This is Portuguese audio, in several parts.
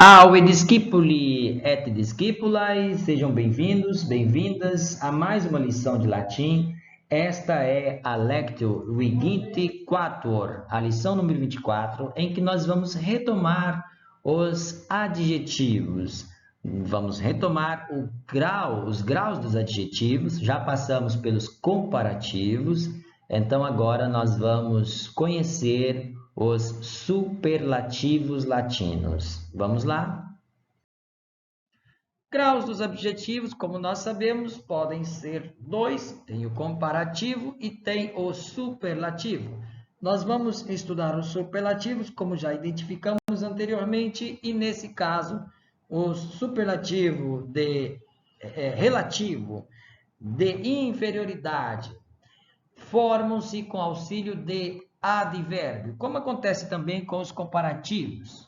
Salve discípuli et discípulas, sejam bem-vindos, bem-vindas a mais uma lição de latim. Esta é a Lectio 24, a lição número 24, em que nós vamos retomar os adjetivos. Vamos retomar os graus dos adjetivos, já passamos pelos comparativos, então agora nós vamos conhecer os superlativos latinos. Vamos lá? Graus dos adjetivos, como nós sabemos, podem ser dois, tem o comparativo e tem o superlativo. Nós vamos estudar os superlativos, como já identificamos anteriormente, e nesse caso, o superlativo relativo de inferioridade formam-se com auxílio de advérbio, como acontece também com os comparativos.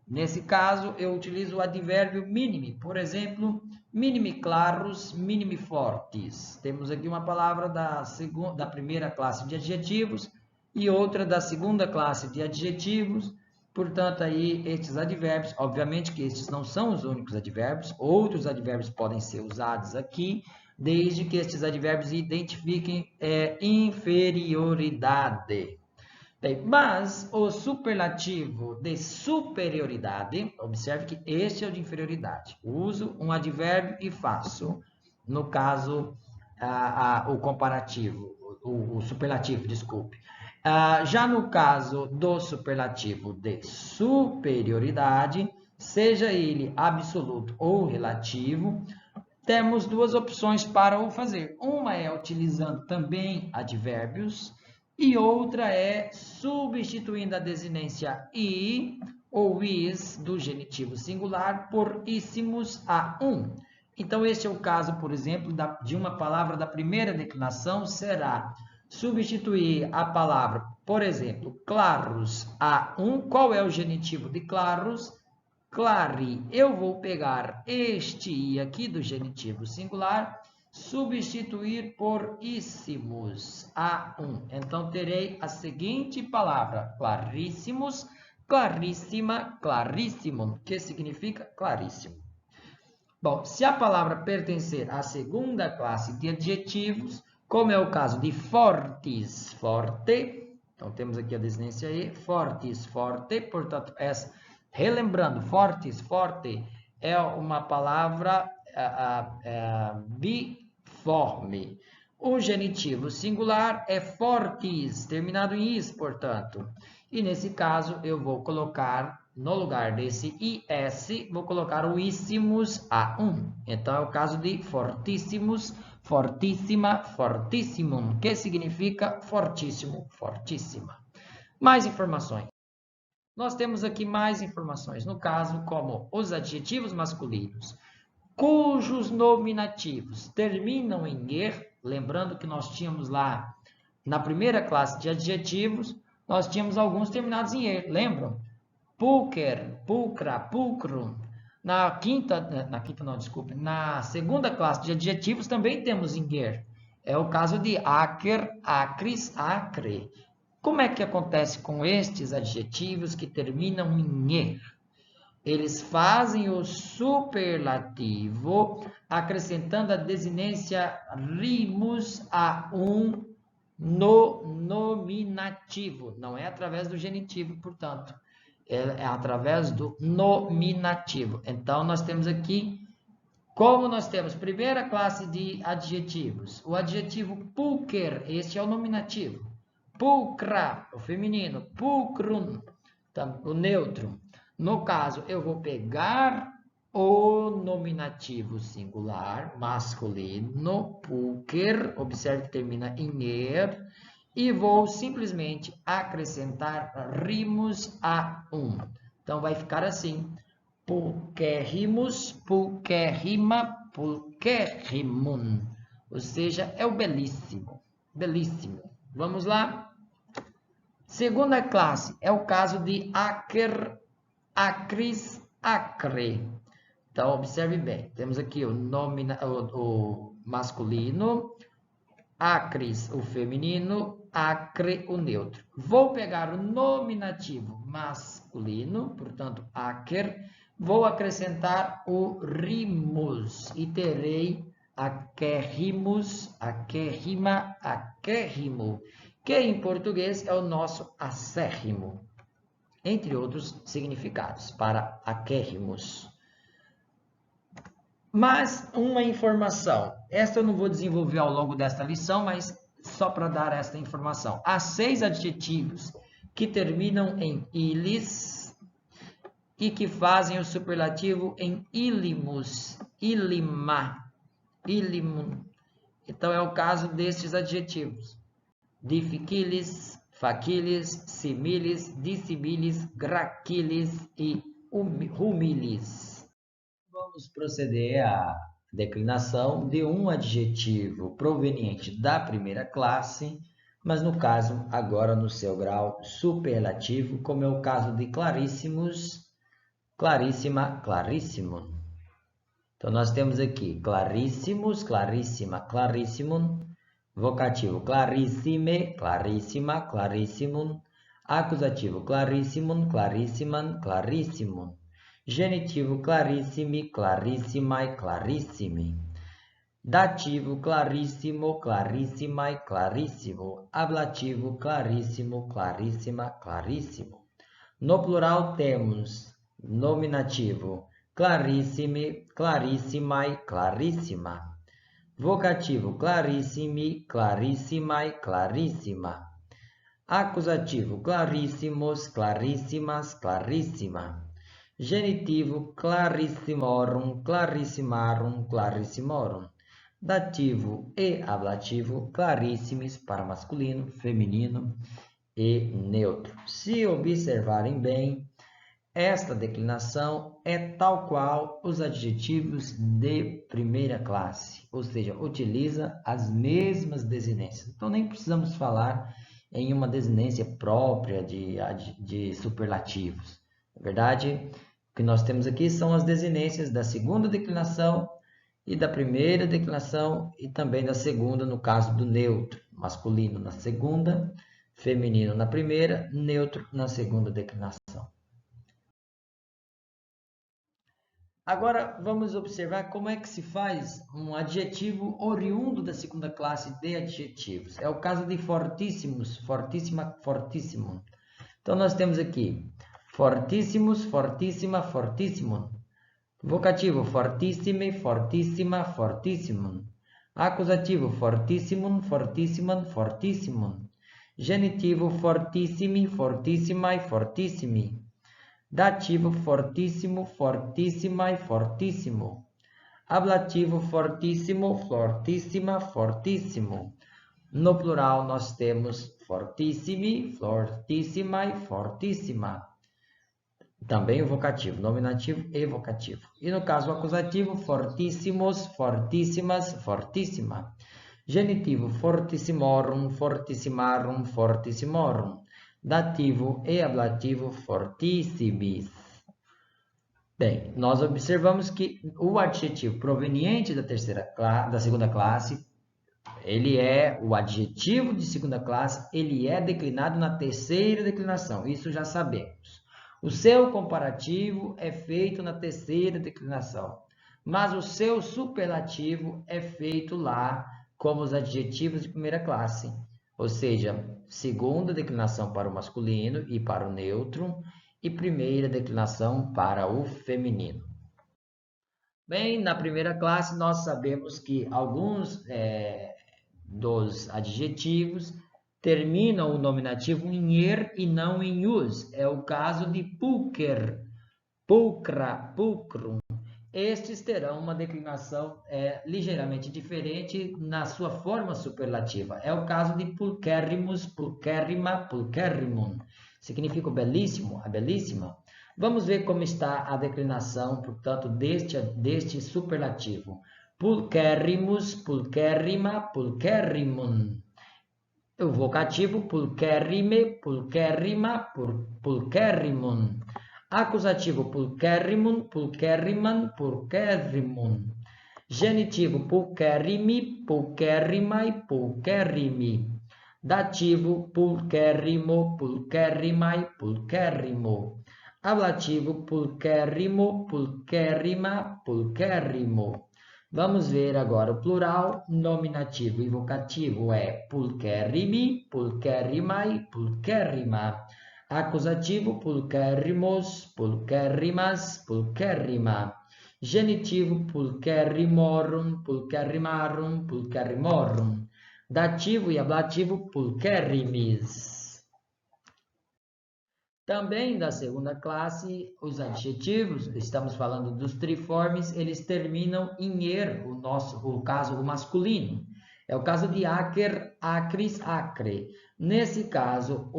Nesse caso, eu utilizo o advérbio minimi, por exemplo, minimi claros, minimi fortes. Temos aqui uma palavra da primeira classe de adjetivos e outra da segunda classe de adjetivos. Portanto, aí estes advérbios, obviamente que estes não são os únicos advérbios, outros advérbios podem ser usados aqui, desde que estes advérbios identifiquem inferioridade. Bem, mas o superlativo de superioridade, observe que este é o de inferioridade. Uso um advérbio e faço, no caso, o comparativo, o superlativo, desculpe. Já no caso do superlativo de superioridade, seja ele absoluto ou relativo, temos duas opções para o fazer. Uma é utilizando também advérbios e outra é substituindo a desinência i ou is do genitivo singular por íssimos a um. Então, este é o caso, por exemplo, de uma palavra da primeira declinação, será substituir a palavra, por exemplo, claros a um. Qual é o genitivo de claros? Clari. Eu vou pegar este i aqui do genitivo singular, substituir por íssimos, a um. Então, terei a seguinte palavra, claríssimos, claríssima, claríssimo, que significa claríssimo. Bom, se a palavra pertencer à segunda classe de adjetivos, como é o caso de fortes, forte, então temos aqui a desinência e, fortes, forte, portanto, essa, relembrando, fortes, forte, é uma palavra biforme. O genitivo singular é fortis, terminado em is, portanto. E nesse caso, eu vou colocar, no lugar desse is, vou colocar o íssimos a um. Então, é o caso de fortíssimos, fortíssima, fortissimum, que significa fortíssimo, fortíssima. Mais informações. Nós temos aqui mais informações, no caso, como os adjetivos masculinos, cujos nominativos terminam em er, lembrando que nós tínhamos lá, na primeira classe de adjetivos, nós tínhamos alguns terminados em er, lembram? Pulcher, pulcra, pulcrum. Na segunda classe de adjetivos também temos em er. É o caso de acer, acris, acre. Como é que acontece com estes adjetivos que terminam em er? Eles fazem o superlativo, acrescentando a desinência rimus a um no nominativo. Não é através do genitivo, portanto. É através do nominativo. Então, nós temos aqui, como nós temos primeira classe de adjetivos, o adjetivo pulcher, este é o nominativo. Pulcra, o feminino. Pulcrum, o neutro. No caso, eu vou pegar o nominativo singular, masculino, pulcher, observe que termina em er, e vou simplesmente acrescentar rimos a um. Então, vai ficar assim, pulcherrimus, pulcherrima, pulcherrimum. Ou seja, é o belíssimo, belíssimo. Vamos lá? Segunda classe é o caso de acer, acris, acre. Então, observe bem. Temos aqui o masculino, acris, o feminino, acre, o neutro. Vou pegar o nominativo masculino, portanto, acer, Vou acrescentar o rimos e terei aquérrimos, aquérrima, aquérrimo, que em português é o nosso acérrimo, entre outros significados para aquérrimos. Mas uma informação, esta eu não vou desenvolver ao longo desta lição, mas só para dar esta informação. Há 6 adjetivos que terminam em ilis e que fazem o superlativo em ilimus, ilima, ilimum. Então é o caso destes adjetivos: dificilis, facilis, similis, dissimilis, gracilis e humilis. Vamos proceder à declinação de um adjetivo proveniente da primeira classe, mas no caso agora no seu grau superlativo, como é o caso de claríssimos, claríssima, claríssimo. Então nós temos aqui claríssimos, claríssima, claríssimum, vocativo clarissime, clarissima, clarissimum, acusativo clarissimum, clarissimam, clarissimum. Genitivo clarissimi, clarissimai, clarissimi. Dativo clarissimo, clarissimai, clarissimo. Ablativo clarissimo, clarissima, clarissimo. No plural temos nominativo clarissimi, clarissimai, clarissima. Vocativo clarissimi, clarissimai, clarissima. Acusativo clarissimos, clarissimas, clarissima. Genitivo clarissimorum, clarissimarum, clarissimorum. Dativo e ablativo clarissimis para masculino, feminino e neutro. Se observarem bem, esta declinação é tal qual os adjetivos de primeira classe, ou seja, utiliza as mesmas desinências. Então nem precisamos falar em uma desinência própria de superlativos. Na verdade, o que nós temos aqui são as desinências da segunda declinação e da primeira declinação e também da segunda, no caso do neutro, masculino na segunda, feminino na primeira, neutro na segunda declinação. Agora vamos observar como é que se faz um adjetivo oriundo da segunda classe de adjetivos. É o caso de fortíssimos, fortíssima, fortíssimo. Então nós temos aqui fortíssimos, fortíssima, fortíssimo. Vocativo fortissime, fortíssima, fortíssimo. Acusativo fortissimum, fortissimam, fortíssimo. Genitivo fortissimi, fortíssima e fortissimi. Dativo fortíssimo, fortíssima e fortíssimo. Ablativo fortíssimo, fortíssima, fortíssimo. No plural nós temos fortissimi, fortíssima e fortíssima. Também o vocativo, nominativo e vocativo. E no caso acusativo, fortíssimos, fortíssimas, fortíssima. Genitivo fortissimorum, fortissimarum, fortissimorum. Dativo e ablativo fortissimis. Bem, nós observamos que o adjetivo proveniente da segunda classe, ele é o adjetivo de segunda classe, ele é declinado na terceira declinação, isso já sabemos. O seu comparativo é feito na terceira declinação, mas o seu superlativo é feito lá como os adjetivos de primeira classe, ou seja, segunda declinação para o masculino e para o neutro, e primeira declinação para o feminino. Bem, na primeira classe nós sabemos que alguns dos adjetivos terminam o nominativo em er e não em us. É o caso de pulcher, pulcra, pulcrum. Estes terão uma declinação ligeiramente diferente na sua forma superlativa. É o caso de pulcherrimus, pulcherrima, pulcherrimum. Significa o belíssimo, a belíssima. Vamos ver como está a declinação, portanto, deste superlativo. Pulcherrimus, pulcherrima, pulcherrimum. O vocativo pulcherrime, pulcherrima, pulcherrimum. Acusativo pulcherrimum, pulcherriman, pulcherrimum. Genitivo pulcherrimi, pulcherrimai, pulcherrimi. Dativo pulcherrimo, pulcherrimai, pulcherrimo. Ablativo, pulquérrimo, pulquérrima, pulquérrimo. Vamos ver agora o plural, nominativo e vocativo é pulquérrimi, pulquérrimai, pulquérrima. Acusativo, pulquérrimos, pulquérrimas, pulquérrima. Genitivo, pulquérrimorum, pulquérrimarum, pulquérrimorum. Dativo e ablativo, pulquérrimis. Também da segunda classe, os adjetivos, estamos falando dos triformes, eles terminam em er, o caso masculino. É o caso de acer, acris, acre. Nesse caso,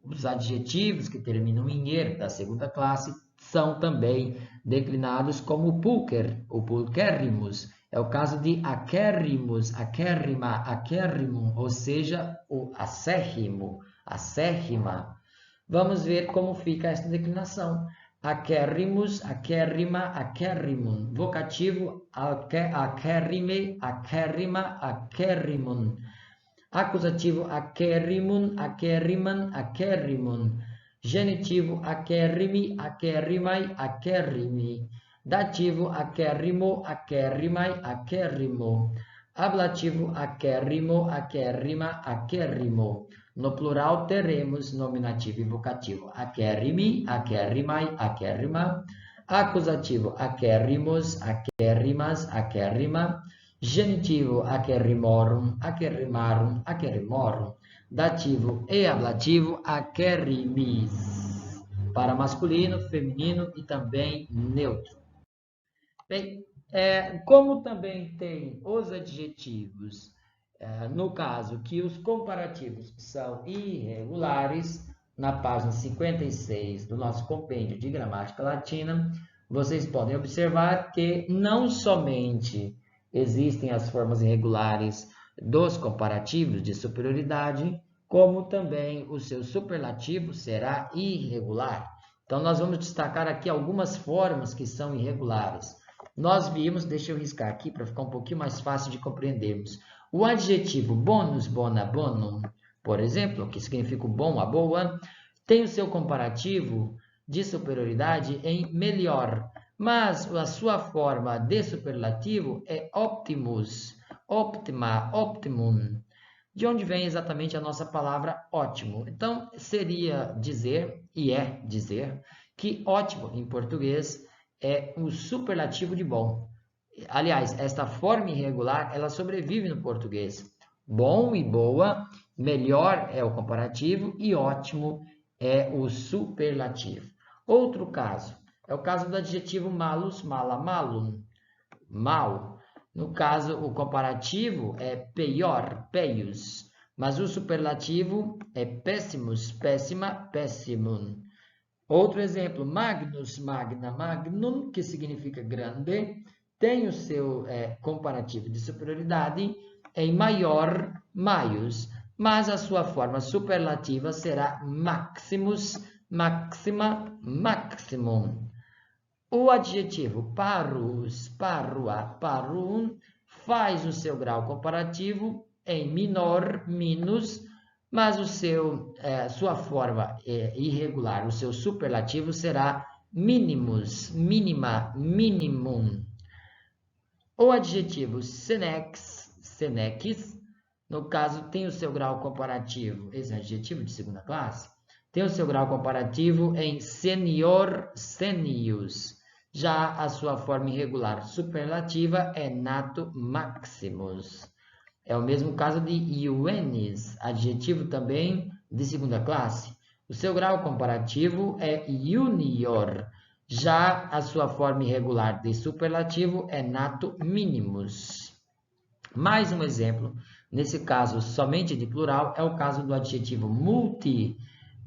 os adjetivos que terminam em er da segunda classe são também declinados como pulcher, o pulquérrimos. É o caso de acérrimos, acérrima, acérrimum, ou seja, o acérrimo, acérrima. Vamos ver como fica esta declinação. Acérrimos, acérrima, acérrimum. Vocativo, acérrime, acérrima, acérrimum. Acusativo, acérrimum, acérriman, acérrimum. Genitivo, acérrimi, acérrimai, acérrimi. Dativo, acérrimo, acérrimai, acérrimo. Ablativo, acérrimo, acérrima, acérrimo. No plural, teremos nominativo e vocativo. Acérrimi, acérrimai, acérrima. Acusativo, acérrimos, acérrimas, acérrima. Genitivo, acérrimorum, acérrimarum, acérrimorum. Dativo e ablativo, acérrimis. Para masculino, feminino e também neutro. Bem, como também tem os adjetivos, no caso que os comparativos são irregulares, na página 56 do nosso compêndio de gramática latina, vocês podem observar que não somente existem as formas irregulares dos comparativos de superioridade, como também o seu superlativo será irregular. Então, nós vamos destacar aqui algumas formas que são irregulares. Nós vimos, deixa eu riscar aqui para ficar um pouquinho mais fácil de compreendermos. O adjetivo bonus, bona, bonum, por exemplo, que significa o bom, a boa, tem o seu comparativo de superioridade em melhor, mas a sua forma de superlativo é optimus, optima, optimum, de onde vem exatamente a nossa palavra ótimo. Então, seria dizer, e é dizer, que ótimo em português é o superlativo de bom. Aliás, esta forma irregular, ela sobrevive no português. Bom e boa, melhor é o comparativo e ótimo é o superlativo. Outro caso, é o caso do adjetivo malus, mala, malum, mal. No caso, o comparativo é pior, peius, mas o superlativo é péssimus, péssima, pessimum. Outro exemplo, magnus, magna, magnum, que significa grande, tem o seu comparativo de superioridade em maior, maius, mas a sua forma superlativa será maximus, maxima, maximum. O adjetivo parus, parua, parum, faz o seu grau comparativo em minor, minus, mas sua forma irregular, o seu superlativo será minimus, mínima, minimum. O adjetivo senex, senex, no caso, tem o seu grau comparativo, esse adjetivo de segunda classe, tem o seu grau comparativo em senior, senius. Já a sua forma irregular superlativa é nato maximus. É o mesmo caso de iuenis, adjetivo também de segunda classe. O seu grau comparativo é junior. Já a sua forma irregular de superlativo é nato minimus. Mais um exemplo, nesse caso somente de plural, é o caso do adjetivo multi,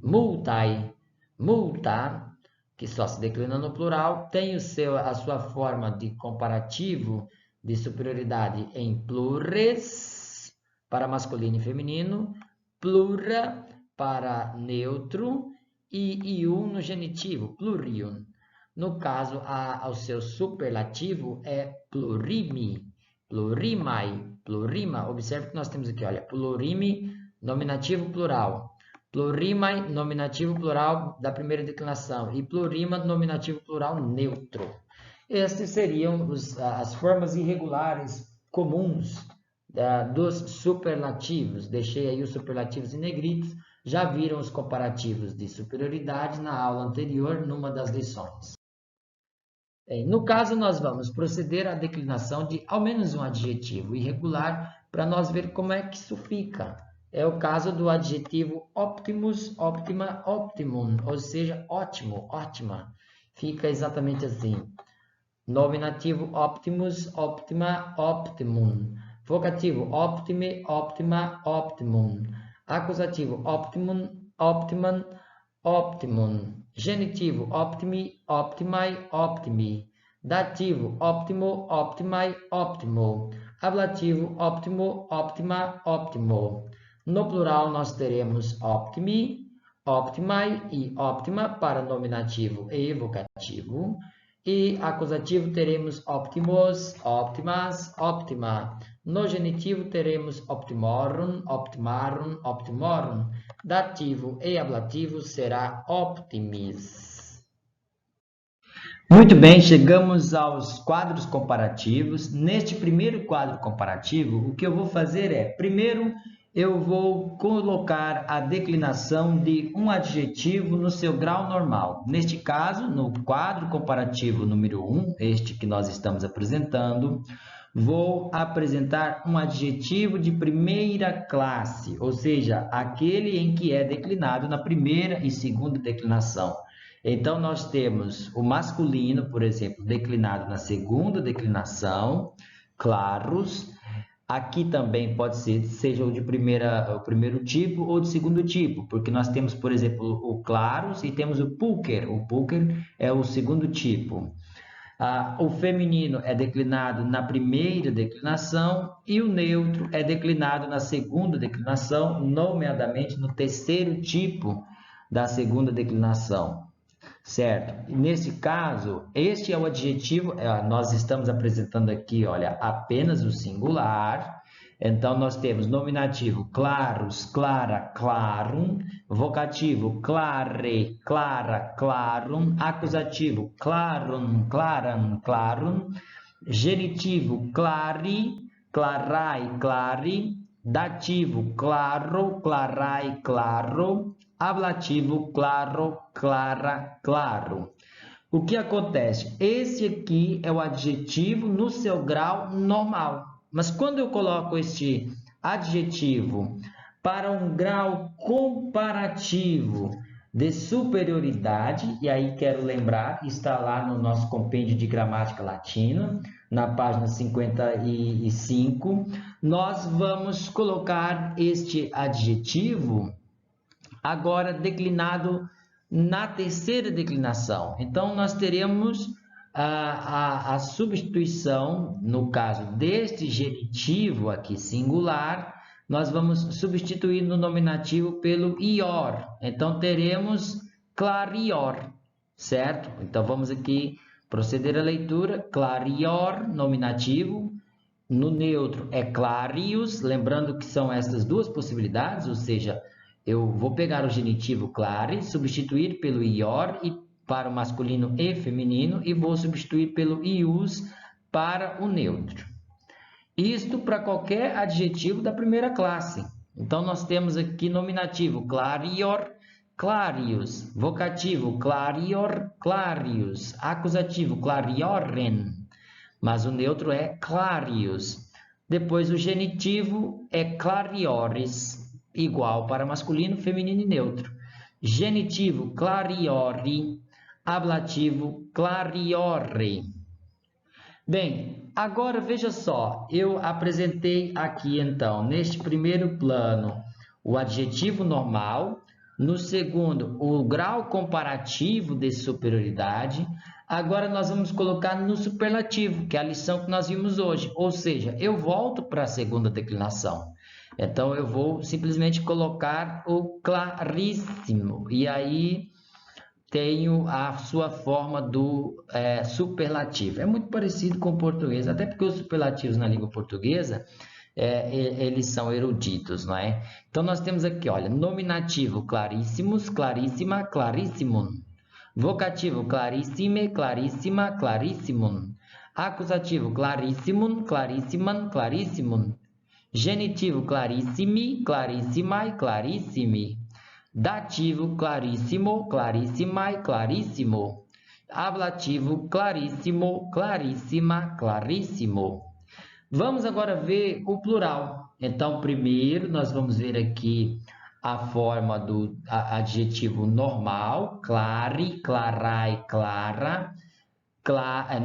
multai, multa, que só se declina no plural, tem a sua forma de comparativo de superioridade em plures, para masculino e feminino, plura, para neutro, e ium no genitivo, plurium. No caso, o seu superlativo é plurimi, plurimai, plurima. Observe que nós temos aqui, olha, plurimi, nominativo plural. Plurimae, nominativo plural da primeira declinação. E plurima, nominativo plural neutro. Estes seriam as formas irregulares comuns dos superlativos. Deixei aí os superlativos em negritos. Já viram os comparativos de superioridade na aula anterior, numa das lições. No caso, nós vamos proceder à declinação de ao menos um adjetivo irregular para nós ver como é que isso fica. É o caso do adjetivo optimus, optima, optimum, ou seja, ótimo, ótima. Fica exatamente assim. Nominativo optimus, optima, optimum. Vocativo optime, optima, optimum. Acusativo optimum, optimum, optimum. Genitivo optimi, optimai, optimi. Dativo optimo, optimai, optimo. Ablativo optimo, optima, optimo. No plural nós teremos optimi, optimai e optima para nominativo e vocativo. E acusativo teremos optimos, optimas, optima. No genitivo teremos optimorum, optimarum, optimorum. Dativo e ablativo será optimis. Muito bem, chegamos aos quadros comparativos. Neste primeiro quadro comparativo, o que eu vou fazer é, primeiro, eu vou colocar a declinação de um adjetivo no seu grau normal. Neste caso, no quadro comparativo número 1, este que nós estamos apresentando, vou apresentar um adjetivo de primeira classe, ou seja, aquele em que é declinado na primeira e segunda declinação. Então, nós temos o masculino, por exemplo, declinado na segunda declinação, claros. Aqui também pode ser, seja o primeiro tipo ou de segundo tipo, porque nós temos, por exemplo, o claros e temos o pulcher. O pulcher é o segundo tipo. O feminino é declinado na primeira declinação e o neutro é declinado na segunda declinação, nomeadamente no terceiro tipo da segunda declinação. Certo? E nesse caso, este é o adjetivo, nós estamos apresentando aqui, olha, apenas o singular. Então, nós temos nominativo claros, clara, clarum, vocativo clare, clara, clarum, acusativo clarum, claram, clarum, genitivo clari, clarai, clari, dativo claro, clarai, claro, ablativo claro, clara, claro. O que acontece? Esse aqui é o adjetivo no seu grau normal. Mas quando eu coloco este adjetivo para um grau comparativo de superioridade, e aí quero lembrar, está lá no nosso compêndio de gramática latina, na página 55, nós vamos colocar este adjetivo agora declinado na terceira declinação. Então, nós teremos a substituição, no caso deste genitivo aqui singular, nós vamos substituir no nominativo pelo ior. Então, teremos clarior, certo? Então, vamos aqui proceder à leitura. Clarior, nominativo. No neutro é clarius, lembrando que são essas duas possibilidades, ou seja, eu vou pegar o genitivo clare, substituir pelo ior e para o masculino e feminino e vou substituir pelo ius para o neutro. Isto para qualquer adjetivo da primeira classe. Então, nós temos aqui nominativo clarior, clarius, vocativo clarior, clarius, acusativo clarioren, mas o neutro é clarius. Depois, o genitivo é clariores, igual para masculino, feminino e neutro. Genitivo, clariori. Ablativo, clariore. Bem, agora veja só, eu apresentei aqui então, neste primeiro plano, o adjetivo normal, no segundo, o grau comparativo de superioridade. Agora nós vamos colocar no superlativo, que é a lição que nós vimos hoje, ou seja, eu volto para a segunda declinação. Então, eu vou simplesmente colocar o claríssimo, e aí tenho a sua forma do superlativo. É muito parecido com o português, até porque os superlativos na língua portuguesa, eles são eruditos, não é? Então, nós temos aqui, olha, nominativo claríssimos, claríssima, clarissimum. Vocativo clarissime, clarissima, clarissimum. Acusativo clarissimum, clarissimam, clarissimum. Genitivo clarissimi, clarissimai, clarissimi. Dativo clarissimo, clarissimai, clarissimo. Ablativo claríssimo, clarissima, clarissimo. Vamos agora ver o plural. Então, primeiro nós vamos ver aqui a forma do adjetivo normal, clare, clarai, clara,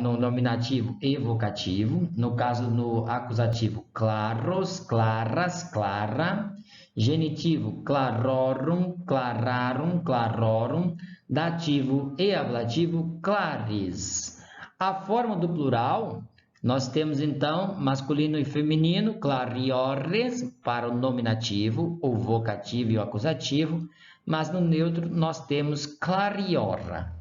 no nominativo e vocativo. No caso, no acusativo, claros, claras, clara. Genitivo, clarorum, clararum, clarorum. Dativo e ablativo, clares. A forma do plural, nós temos então masculino e feminino, clariores para o nominativo, o vocativo e o acusativo, mas no neutro nós temos clariora.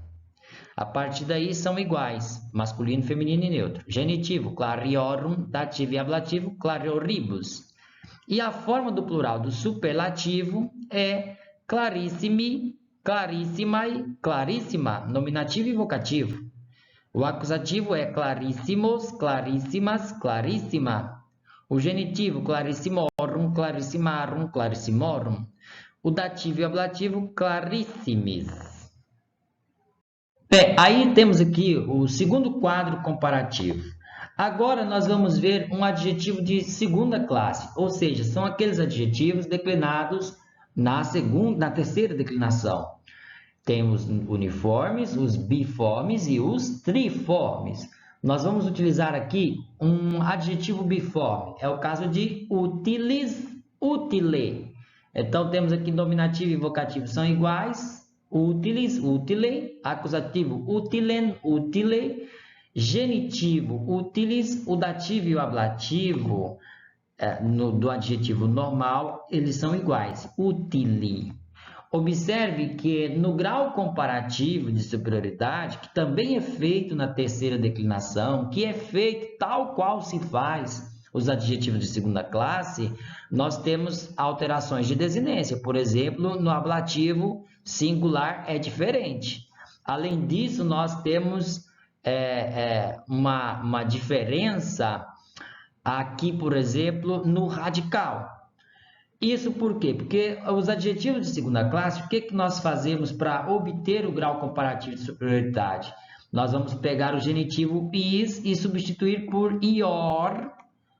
A partir daí são iguais, masculino, feminino e neutro. Genitivo, clariorum, dativo e ablativo, clarioribus. E a forma do plural do superlativo é clarissimi, clarissimai, clarissima, nominativo e vocativo. O acusativo é clarissimos, claríssimas, clarissima. O genitivo, clarissimorum, clarissimarum, clarissimorum. O dativo e ablativo, clarissimis. Aí temos aqui o segundo quadro comparativo. Agora nós vamos ver um adjetivo de segunda classe, ou seja, são aqueles adjetivos declinados na terceira declinação. Temos uniformes, os biformes e os triformes. Nós vamos utilizar aqui um adjetivo biforme. É o caso de utilis, utile. Então, temos aqui nominativo e vocativo são iguais. Utilis, utile. Acusativo, utilen, utile. Genitivo, utilis. O dativo e o ablativo do adjetivo normal, eles são iguais. Utili. Observe que no grau comparativo de superioridade, que também é feito na terceira declinação, que é feito tal qual se faz os adjetivos de segunda classe, nós temos alterações de desinência. Por exemplo, no ablativo singular é diferente. Além disso, nós temos uma diferença aqui, por exemplo, no radical. Isso por quê? Porque os adjetivos de segunda classe, o que nós fazemos para obter o grau comparativo de superioridade? Nós vamos pegar o genitivo is e substituir por ior,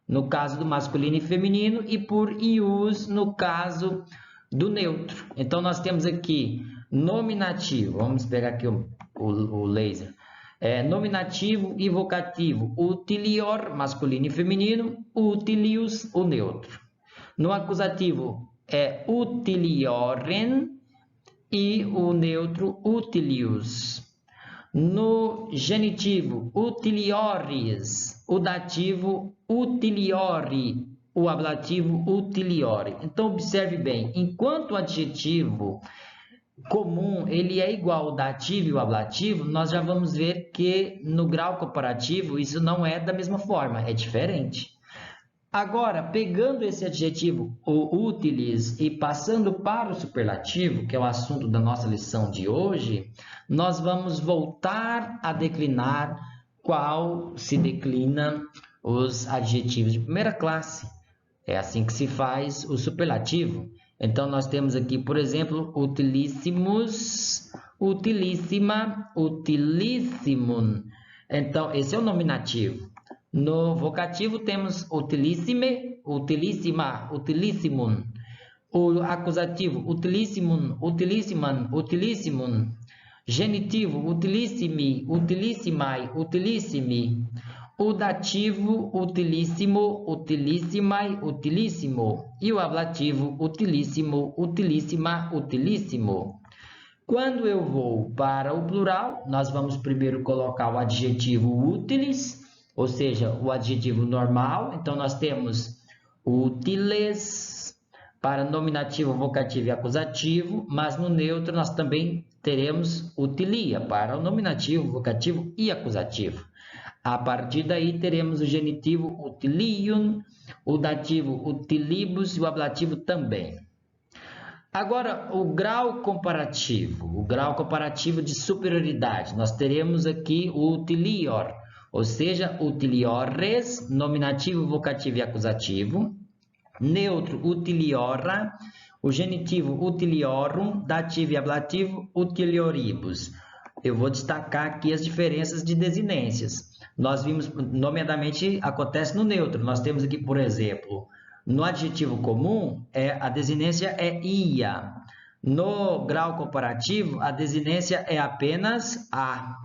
no caso do masculino e feminino, e por ius, no caso do neutro. Então, nós temos aqui nominativo, vamos pegar aqui o laser, nominativo e vocativo, utilior, masculino e feminino, utilius, o neutro. No acusativo é utilioren e o neutro utilius. No genitivo, utiliores, o dativo utiliori, o ablativo utiliore. Então, observe bem, enquanto o adjetivo comum ele é igual ao dativo e o ablativo, nós já vamos ver que no grau comparativo isso não é da mesma forma, é diferente. Agora, pegando esse adjetivo, o utilis, e passando para o superlativo, que é o assunto da nossa lição de hoje, nós vamos voltar a declinar qual se declina os adjetivos de primeira classe. É assim que se faz o superlativo. Então, nós temos aqui, por exemplo, utilissimos, utilissima, utilissimum. Então, esse é o nominativo. No vocativo temos utilissime, utilissima, utilissimum. O acusativo, utilissimum, utilissimam, utilissimum. Genitivo, utilissimi, utilissimai, utilissimi. O dativo, utilissimo, utilissimai, utilissimo. E o ablativo, utilissimo, utilissima, utilissimo. Quando eu vou para o plural, nós vamos primeiro colocar o adjetivo utilis, ou seja, o adjetivo normal. Então, nós temos utiles para nominativo, vocativo e acusativo, mas no neutro nós também teremos utilia para o nominativo, vocativo e acusativo. A partir daí, teremos o genitivo utilium, o dativo utilibus e o ablativo também. Agora, o grau comparativo de superioridade. Nós teremos aqui o utilior, ou seja, utiliores, nominativo, vocativo e acusativo. Neutro, utiliora. O genitivo utiliorum, dativo e ablativo, utilioribus. Eu vou destacar aqui as diferenças de desinências. Nós vimos, nomeadamente, acontece no neutro. Nós temos aqui, por exemplo, no adjetivo comum, a desinência é ia. No grau comparativo, a desinência é apenas a.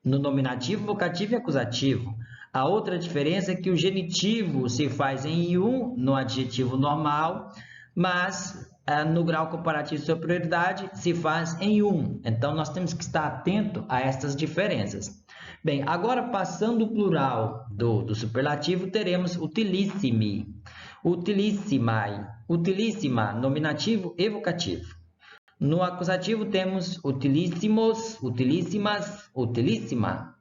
No nominativo, vocativo e acusativo. A outra diferença é que o genitivo se faz em ium no adjetivo normal, mas no grau comparativo de superioridade se faz em um. Então, nós temos que estar atento a essas diferenças. Bem, agora passando o plural do superlativo, teremos utilissimi, utilissimi, utilissima, nominativo e vocativo. No acusativo temos utilissimos, utilissimas, utilissima.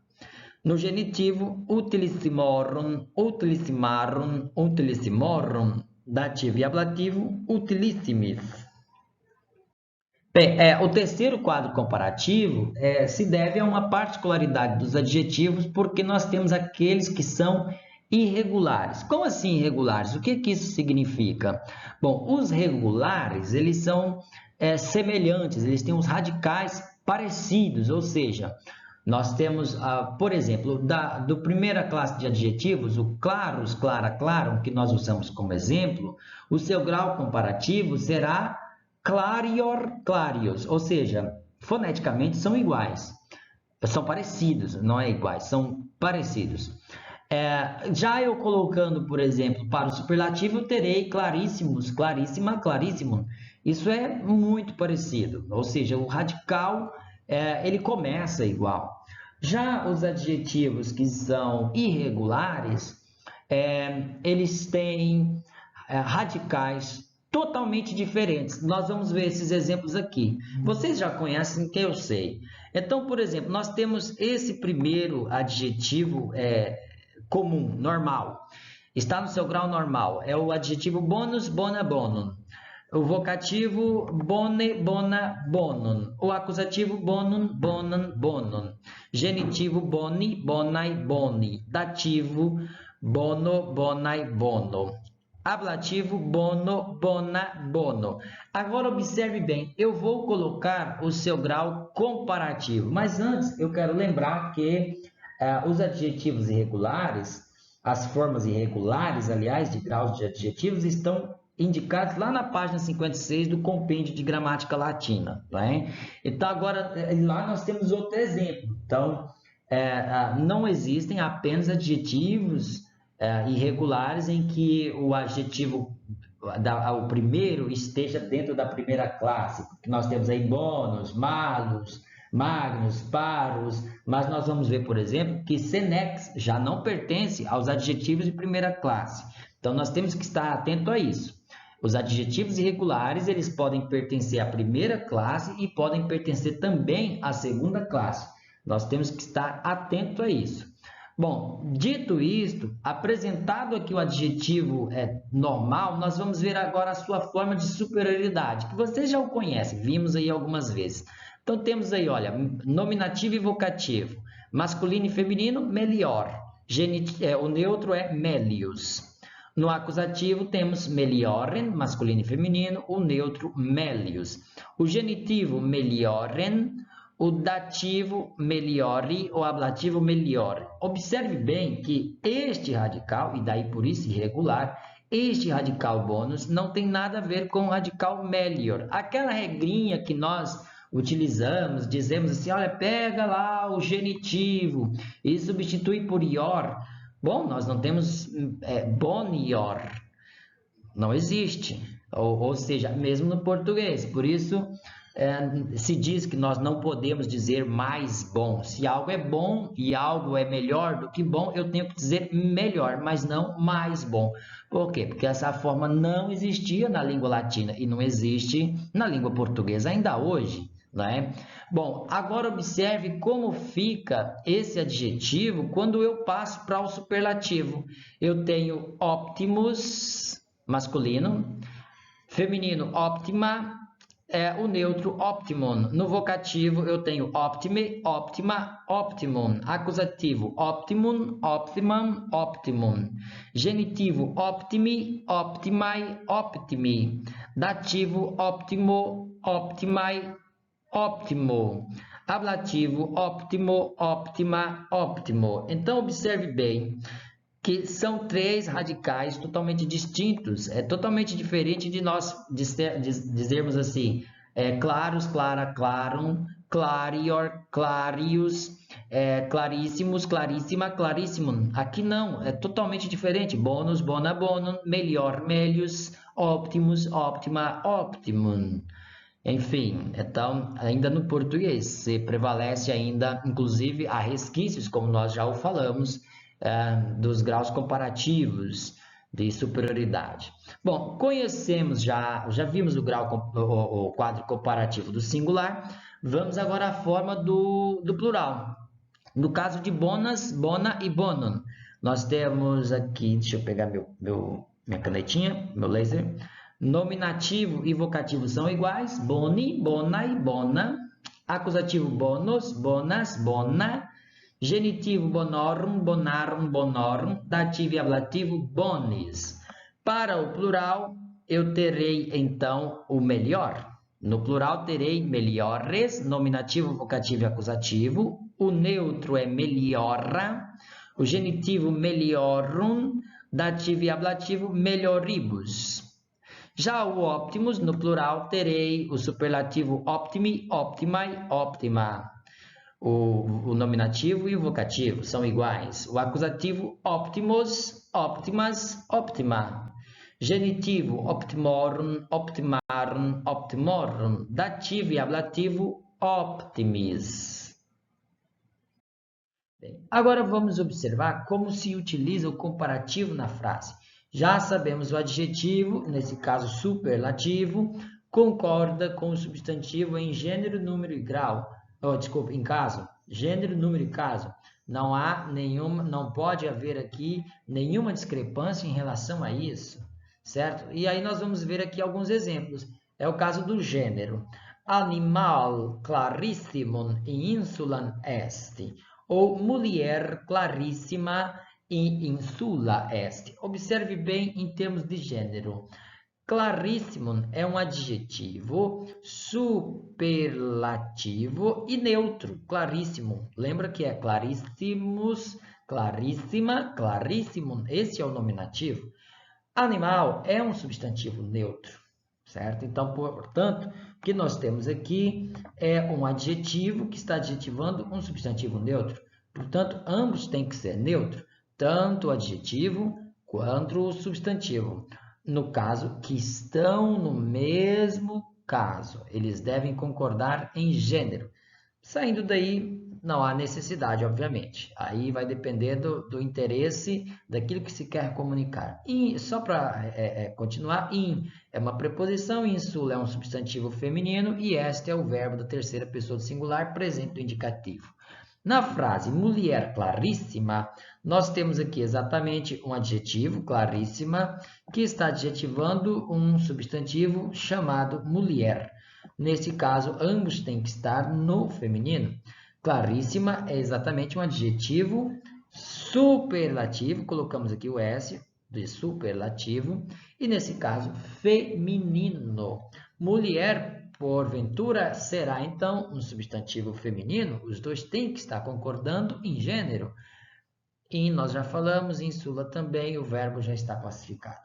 No genitivo, utilissimorum, utissimarum, utilissimorum. Dativo e ablativo, utilissimis. Bem, o terceiro quadro comparativo se deve a uma particularidade dos adjetivos, porque nós temos aqueles que são irregulares. Como assim irregulares? O que isso significa? Bom, os regulares, eles são semelhantes, eles têm os radicais parecidos, ou seja, nós temos, por exemplo, do primeira classe de adjetivos, o claros, clara, claro, que nós usamos como exemplo, o seu grau comparativo será clarior, clarios, ou seja, foneticamente são iguais, são parecidos, não é iguais, são parecidos. Já eu colocando, por exemplo, para o superlativo, eu terei claríssimos, claríssima, claríssimo. Isso é muito parecido, ou seja, o radical ele começa igual. Já os adjetivos que são irregulares, eles têm radicais totalmente diferentes. Nós vamos ver esses exemplos aqui. Vocês já conhecem, que eu sei. Então, por exemplo, nós temos esse primeiro adjetivo comum, normal. Está no seu grau normal. É o adjetivo bonus, bona, bonum. O vocativo bone, bona, bonum. O acusativo bonum, bonum, bonum. Genitivo boni, bonai, boni. Dativo bono, bonai, bono. Ablativo bono, bona, bono. Agora observe bem, eu vou colocar o seu grau comparativo, mas antes eu quero lembrar que os adjetivos irregulares, as formas irregulares, aliás, de graus de adjetivos, estão indicados lá na página 56 do compêndio de gramática latina. Tá? Então, agora, lá nós temos outro exemplo. Então, não existem apenas adjetivos irregulares em que o adjetivo, o primeiro, esteja dentro da primeira classe. Nós temos aí bônus, malus, magnus, parus, mas nós vamos ver, por exemplo, que senex já não pertence aos adjetivos de primeira classe. Então, nós temos que estar atento a isso. Os adjetivos irregulares, eles podem pertencer à primeira classe e podem pertencer também à segunda classe. Nós temos que estar atento a isso. Bom, dito isto, apresentado aqui o adjetivo normal, nós vamos ver agora a sua forma de superioridade, que vocês já o conhecem, vimos aí algumas vezes. Então, temos aí, olha, nominativo e vocativo. Masculino e feminino, melior. O neutro é melius. No acusativo, temos meliorem, masculino e feminino. O neutro, melius. O genitivo, meliorem. O dativo, meliori. O ablativo, meliore. Observe bem que este radical, e daí por isso irregular, este radical bônus não tem nada a ver com o radical melior. Aquela regrinha que nós utilizamos, dizemos assim, olha, pega lá o genitivo e substitui por ior. Bom, nós não temos bonior, não existe, ou seja, mesmo no português, por isso se diz que nós não podemos dizer mais bom. Se algo é bom e algo é melhor do que bom, eu tenho que dizer melhor, mas não mais bom. Por quê? Porque essa forma não existia na língua latina e não existe na língua portuguesa ainda hoje. não é? Bom, agora observe como fica esse adjetivo quando eu passo para o superlativo. Eu tenho optimus, masculino, feminino, optima, o neutro, optimum. No vocativo, eu tenho optime, optima, optimum. Acusativo, optimum, optimum, optimum. Genitivo, optimi, optimai, optimi. Dativo, optimo, optimai, óptimo. Ablativo, óptimo, óptima, óptimo. Então, observe bem que são três radicais totalmente distintos. É totalmente diferente de nós dizermos assim, claros, clara, clarum, clarior, clarius, claríssimos, claríssima, clarissimum. Aqui não, é totalmente diferente. Bônus, bona, bonum, melhor, melius, optimus, optima, optimum. Enfim, então, ainda no português, se prevalece ainda, inclusive, há resquícios, como nós já o falamos, dos graus comparativos de superioridade. Bom, conhecemos já vimos o quadro comparativo do singular, vamos agora à forma do plural. No caso de bonas, bona e bonum, nós temos aqui, deixa eu pegar minha canetinha, meu laser. Nominativo e vocativo são iguais, boni, bona e bona. Acusativo, bonos, bonas, bona. Genitivo, bonorum, bonarum, bonorum. Dativo e ablativo, bonis. Para o plural, eu terei então o melhor. No plural, terei melhores, nominativo, vocativo e acusativo. O neutro é melhora. O genitivo, melhorum. Dativo e ablativo, melhoribus. Já o optimus, no plural, terei o superlativo optimi, optimai, optima. O nominativo e o vocativo são iguais. O acusativo optimus, optimas, optima. Genitivo optimorum, optimarum, optimorum. Dativo e ablativo optimis. Bem, agora vamos observar como se utiliza o comparativo na frase. Já sabemos o adjetivo, nesse caso superlativo, concorda com o substantivo em gênero, número e grau. Desculpa, em caso, gênero, número e caso. Não pode haver aqui nenhuma discrepância em relação a isso, certo? E aí nós vamos ver aqui alguns exemplos. É o caso do gênero. Animal clarissimum insulam est. Ou mulher claríssima e insula est. Observe bem em termos de gênero. Clarissimum é um adjetivo superlativo e neutro. Claríssimo. Lembra que é claríssimos, claríssima, clarissimum. Esse é o nominativo. Animal é um substantivo neutro, certo? Então, portanto, o que nós temos aqui é um adjetivo que está adjetivando um substantivo neutro. Portanto, ambos têm que ser neutros, tanto o adjetivo quanto o substantivo. No caso, que estão no mesmo caso, eles devem concordar em gênero. Saindo daí, não há necessidade, obviamente. Aí vai depender do interesse daquilo que se quer comunicar. E só para continuar, in é uma preposição, insula é um substantivo feminino e este é o verbo da terceira pessoa do singular presente no indicativo. Na frase mulher claríssima, nós temos aqui exatamente um adjetivo, claríssima, que está adjetivando um substantivo chamado mulher. Nesse caso, ambos têm que estar no feminino. Claríssima é exatamente um adjetivo superlativo, colocamos aqui o S de superlativo, e nesse caso, feminino. Mulher, porventura, será então um substantivo feminino? Os dois têm que estar concordando em gênero. E nós já falamos, insula também, o verbo já está classificado.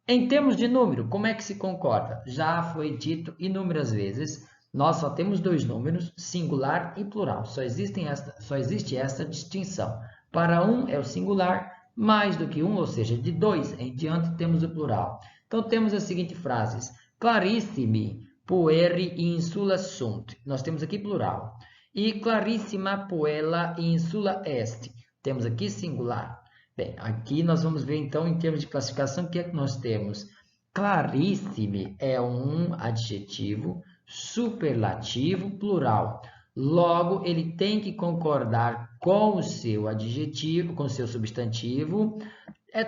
Em termos de número, como é que se concorda? Já foi dito inúmeras vezes, nós só temos dois números, singular e plural. Só existe esta distinção. Para um é o singular, mais do que um, ou seja, de dois em diante temos o plural. Então temos as seguintes frases. Clarissimi pueri insula sunt. Nós temos aqui plural. E clarissima puella insula est. Temos aqui singular. Bem, aqui nós vamos ver então em termos de classificação o que é que nós temos. Clarissime é um adjetivo superlativo plural. Logo, ele tem que concordar com o seu adjetivo, com o seu substantivo,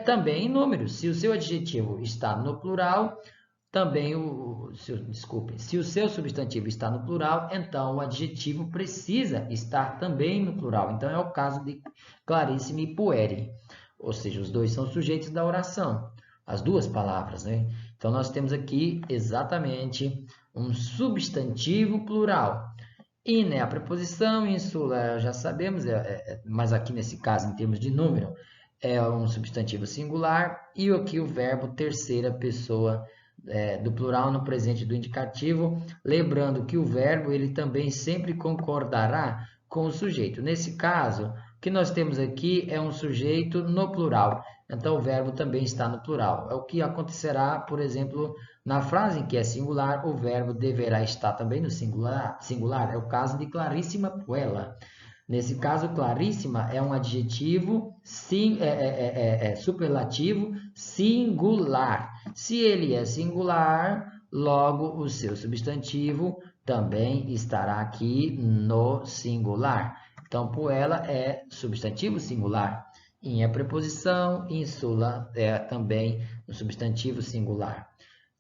também em números. Se o seu adjetivo está no plural, também se o seu substantivo está no plural, então o adjetivo precisa estar também no plural. Então, é o caso de clarissima e pueri. Ou seja, os dois são sujeitos da oração, as duas palavras, né? Então, nós temos aqui exatamente um substantivo plural. In é a preposição, insula já sabemos, mas aqui nesse caso, em termos de número, é um substantivo singular. E aqui o verbo terceira pessoa do plural no presente do indicativo, lembrando que o verbo ele também sempre concordará com o sujeito. Nesse caso, o que nós temos aqui é um sujeito no plural, então o verbo também está no plural. É o que acontecerá, por exemplo, na frase em que é singular, o verbo deverá estar também no singular. É o caso de Clarissima Puella. Nesse caso, claríssima é um adjetivo superlativo singular. Se ele é singular, logo o seu substantivo também estará aqui no singular. Então, puella é substantivo singular. In é preposição, insula é também um substantivo singular.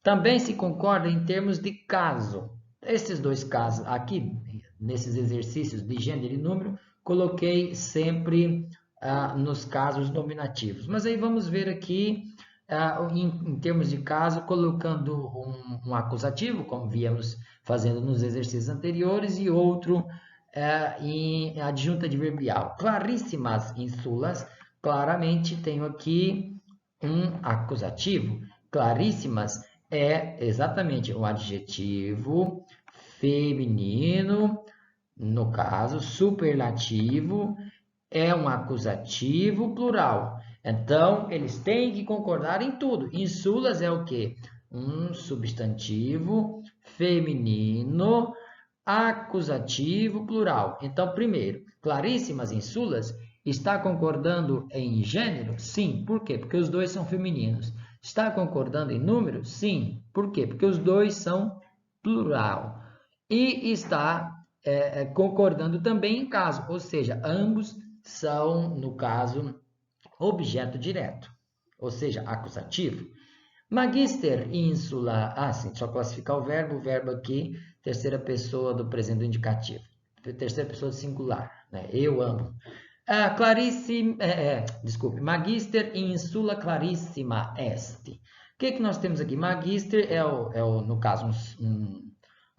Também se concorda em termos de caso. Esses dois casos aqui, nesses exercícios de gênero e número, coloquei sempre nos casos nominativos. Mas aí vamos ver aqui, em termos de caso, colocando um acusativo, como viemos fazendo nos exercícios anteriores, e outro em adjunta adverbial. Claríssimas insulas, claramente tenho aqui um acusativo. Claríssimas é exatamente um adjetivo feminino, no caso, superlativo, é um acusativo plural. Então, eles têm que concordar em tudo. Insulas é o quê? Um substantivo feminino, acusativo plural. Então, primeiro, claríssimas insulas está concordando em gênero? Sim. Por quê? Porque os dois são femininos. Está concordando em número? Sim. Por quê? Porque os dois são plural. E está concordando também em caso, ou seja, ambos são, no caso, objeto direto, ou seja, acusativo. Magister insula, sim, só classificar o verbo aqui, terceira pessoa do presente do indicativo, terceira pessoa singular, né? Eu amo. Magister insula clarissima est. O que nós temos aqui? Magister no caso, um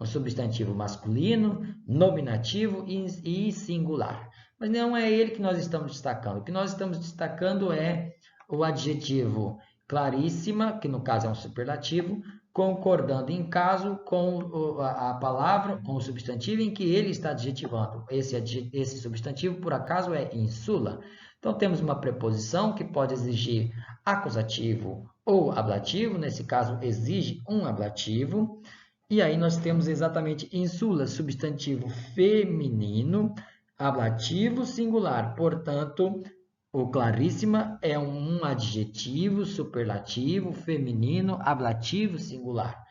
substantivo masculino, nominativo e singular. Mas não é ele que nós estamos destacando. O que nós estamos destacando é o adjetivo claríssima, que no caso é um superlativo, concordando em caso com a palavra, com o substantivo em que ele está adjetivando. Esse substantivo, por acaso, é insula. Então, temos uma preposição que pode exigir acusativo ou ablativo. Nesse caso, exige um ablativo. E aí nós temos exatamente insula, substantivo feminino, ablativo singular. Portanto, o claríssima é um adjetivo superlativo feminino, ablativo singular.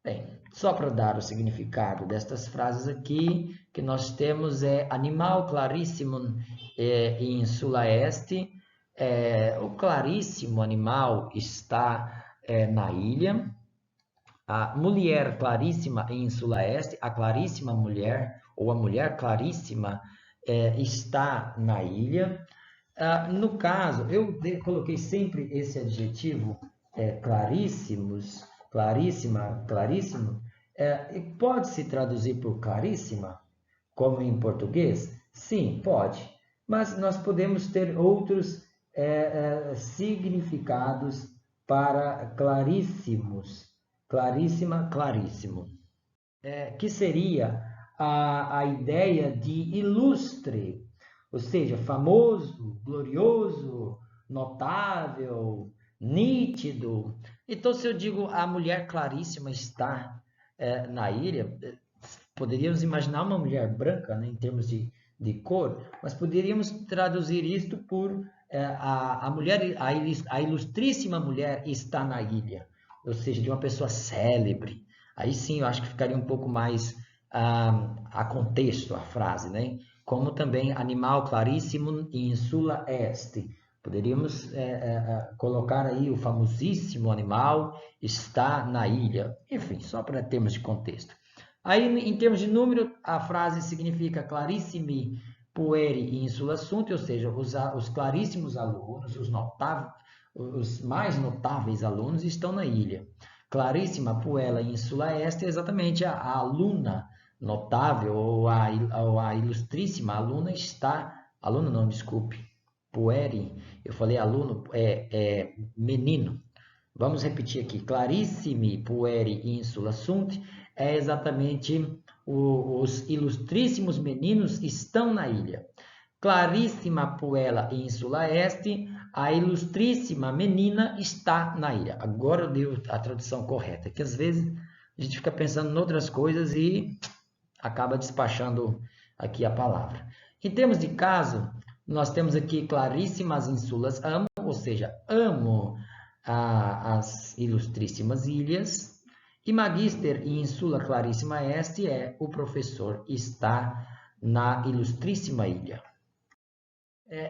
Bem, só para dar o significado destas frases aqui, que nós temos animal clarissimum insula est. O claríssimo animal está na ilha. A mulher claríssima em insula est, a claríssima mulher, ou a mulher claríssima, está na ilha. No caso, eu coloquei sempre esse adjetivo claríssimos, claríssima, claríssimo. Pode-se traduzir por claríssima, como em português? Sim, pode. Mas nós podemos ter outros significados para claríssimos. Claríssima, claríssimo. Que seria a ideia de ilustre, ou seja, famoso, glorioso, notável, nítido. Então, se eu digo a mulher claríssima está na ilha, poderíamos imaginar uma mulher branca, né, em termos de cor, mas poderíamos traduzir isto por a mulher, a ilustríssima mulher está na ilha. Ou seja, de uma pessoa célebre, Aí sim, eu acho que ficaria um pouco mais a contexto a frase, né? Como também animal claríssimo insula est. Poderíamos colocar aí o famosíssimo animal está na ilha. Enfim, só para termos de contexto. Aí, em termos de número, a frase significa clarissimi pueri insula sunt, ou seja, os claríssimos alunos, os mais notáveis alunos estão na ilha. Clarissima puella insula est é exatamente a aluna notável ou a ilustríssima aluna está... Aluna não, desculpe. Pueri, eu falei aluno, é menino. Vamos repetir aqui. Clarissimi pueri insula sunt é exatamente os ilustríssimos meninos estão na ilha. Clarissima puella insula est, a ilustríssima menina está na ilha. Agora eu dei a tradução correta, que às vezes a gente fica pensando em outras coisas e acaba despachando aqui a palavra. Em termos de caso, nós temos aqui claríssimas insulas amo, ou seja, amo as ilustríssimas ilhas. E magister insula clarissima est é o professor está na ilustríssima ilha.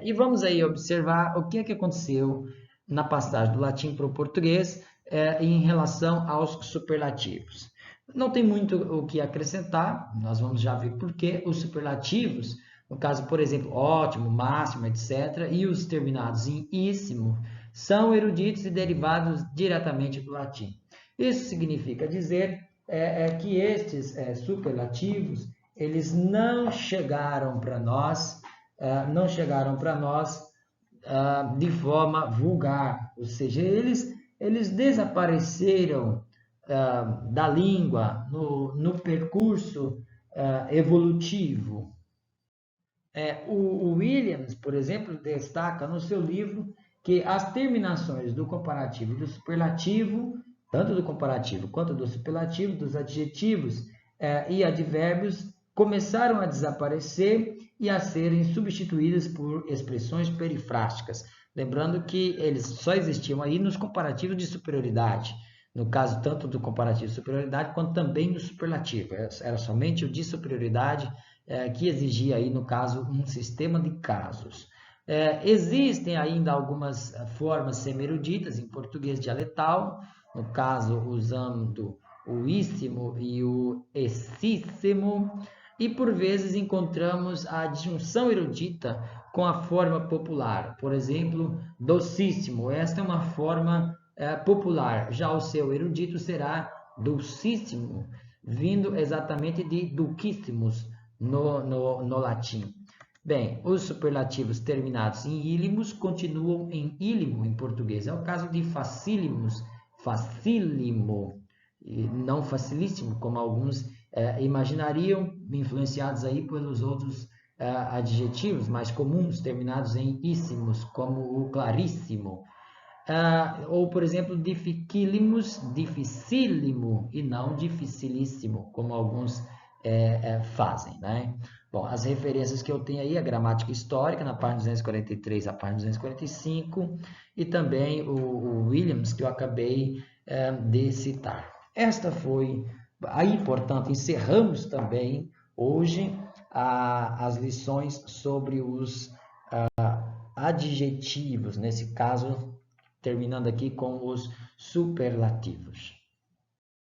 E vamos aí observar o que é que aconteceu na passagem do latim para o português em relação aos superlativos. Não tem muito o que acrescentar, nós vamos já ver por que os superlativos, no caso, por exemplo, ótimo, máximo, etc., e os terminados em íssimo, são eruditos e derivados diretamente do latim. Isso significa dizer que estes superlativos, eles não chegaram para nós de forma vulgar, ou seja, eles desapareceram da língua no percurso evolutivo. O Williams, por exemplo, destaca no seu livro que as terminações do comparativo e do superlativo, tanto do comparativo quanto do superlativo, dos adjetivos e advérbios, começaram a desaparecer e a serem substituídas por expressões perifrásticas. Lembrando que eles só existiam aí nos comparativos de superioridade, no caso tanto do comparativo de superioridade quanto também do superlativo. Era somente o de superioridade que exigia aí, no caso, um sistema de casos. Existem ainda algumas formas semi-eruditas em português dialetal, no caso usando o íssimo e o essíssimo, e por vezes encontramos a adjunção erudita com a forma popular. Por exemplo, docíssimo. Esta é uma forma popular. Já o seu erudito será dulcíssimo, vindo exatamente de dulcissimus no latim. Bem, os superlativos terminados em ílimos continuam em ílimo em português. É o caso de facílimos, facílimo, e não facilíssimo, como alguns imaginariam, influenciados aí pelos outros adjetivos mais comuns, terminados em íssimos, como o claríssimo. Ou, por exemplo, dificílimos, dificílimo, e não dificilíssimo, como alguns fazem, né? Bom, as referências que eu tenho aí, a gramática histórica, na página 243 a página 245, e também o Williams, que eu acabei de citar. Esta foi... Aí, portanto, encerramos também hoje as lições sobre os adjetivos, nesse caso, terminando aqui com os superlativos.